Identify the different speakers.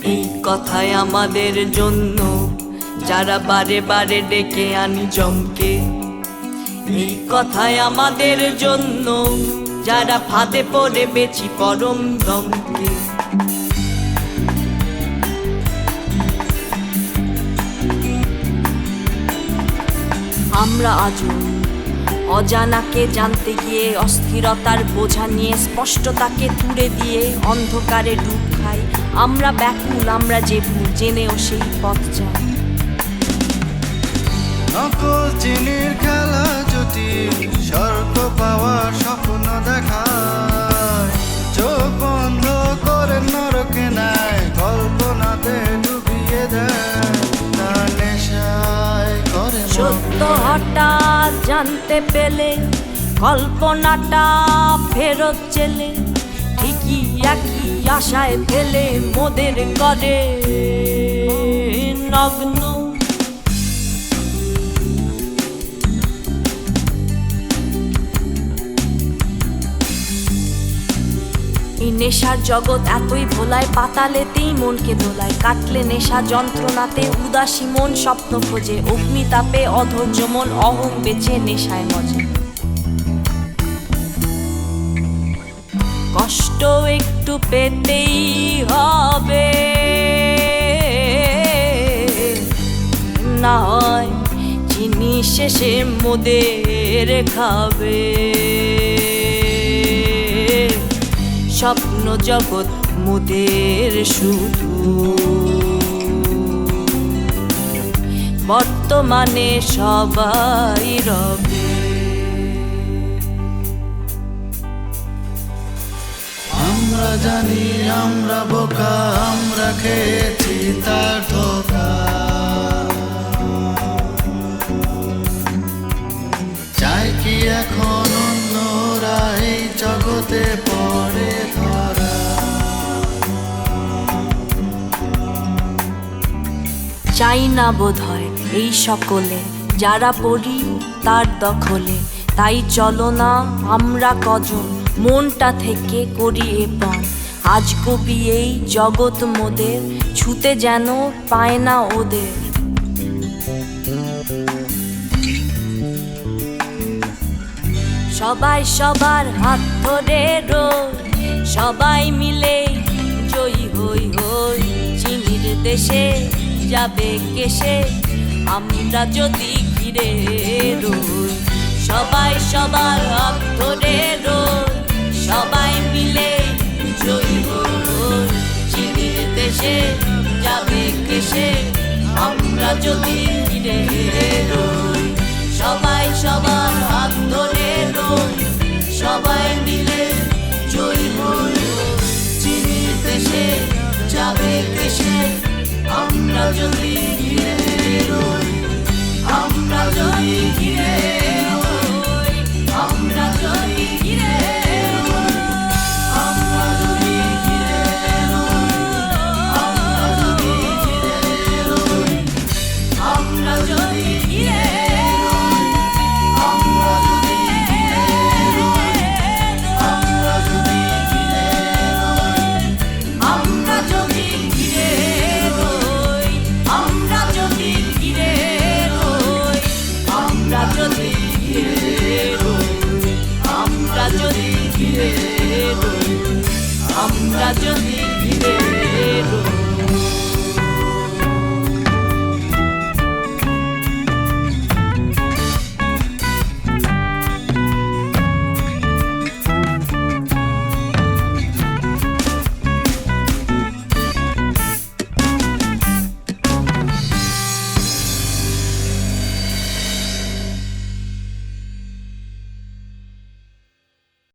Speaker 1: এই কথাই আমাদের জন্য যারা বারে বারে ডেকে আনি জমকে, এই কথাই আমাদের জন্য যারা ফাঁদে পড়ে বেচি পরম দমকে। আমরা আজও অজানাকে জানতে গিয়ে অস্থিরতার বোঝা নিয়ে স্পষ্টতাকে তুড়ে দিয়ে অন্ধকারে ডুব খাই। আমরা ব্যাকুল, আমরা যে ভুল জেনেও সেই পথ যাই।
Speaker 2: নকল চিনির খেলা জটিল, স্বর্গ পাওয়ার স্বপ্ন দেখায়, চোখ বন্ধ করে নরকে নেয়, কল্পনাতে ডুবিয়ে দেয়, তার নেশায় করে
Speaker 1: সত্য হঠাৎ জানতে পেলে কল্পনাটা ফেরত চেলে, ঠিকই একই আশায় ফেলে মোদের করে নগ্ন। এই নেশার জগৎ এতই ভোলায়, পাতালেতেই মনকে দোলায়, কাটলে নেশা যন্ত্রণাতে উদাসী মন স্বপ্ন খোঁজে, অগ্নিতাপে অধৈর্য মন অহং বেচে নেশায় মজে। কষ্ট একটু পেতেই হবে, না হয় চিনি শেষে মোদের খাবে। স্বপ্ন জগৎ মোদের শুধু, বর্তমানে সবাই রবে।
Speaker 2: আমরা জানি আমরা বোকা, আমরা খেয়েছি তার ধোঁকা, চাই কি এখন অন্যরা এই জগতে পড়ে ধরা।
Speaker 1: চাই না বোধ হয় এই সকলে যারা পড়ি তার দখলে, তাই চলো না আমরা কজন মনটা থেকে করি এ পান। আজ কবি এই জগৎ মোদের ছুতে যেন পায় না ওদের। সবাই সবার হাত ধরে রোজ, সবাই মিলে জয়ী হই হই, চিনির দেশে যাবে কেসে আমরা যদি ঘিরে রই। সবাই সবার হাত ধরে রই, সবাই মিলে জয়ী হই, চিনির দেশে যাবে কেসে আমরা যদি ঘিরে রই। সবাই সবার হাত ধরে রই, সবাই মিলে জয়ী হই, চিনির দেশে যাবে কেসে আমরা যদি ঘিরে রই। আমরা যদি ঘিরে রই, আমরা যদি ঘিরে রই, আমরা যদি ঘিরে রই, আমরা যদি ঘিরে রই, আমরা যদি ঘিরে রই, আমরা যদি ঘিরে রই, আমরা যদি ঘিরে রই, আমরা যদি ঘিরে রই, আমরা যদি ঘিরে রই, আমরা যদি ঘিরে রই, আমরা যদি ঘিরে রই, আমরা যদি ঘিরে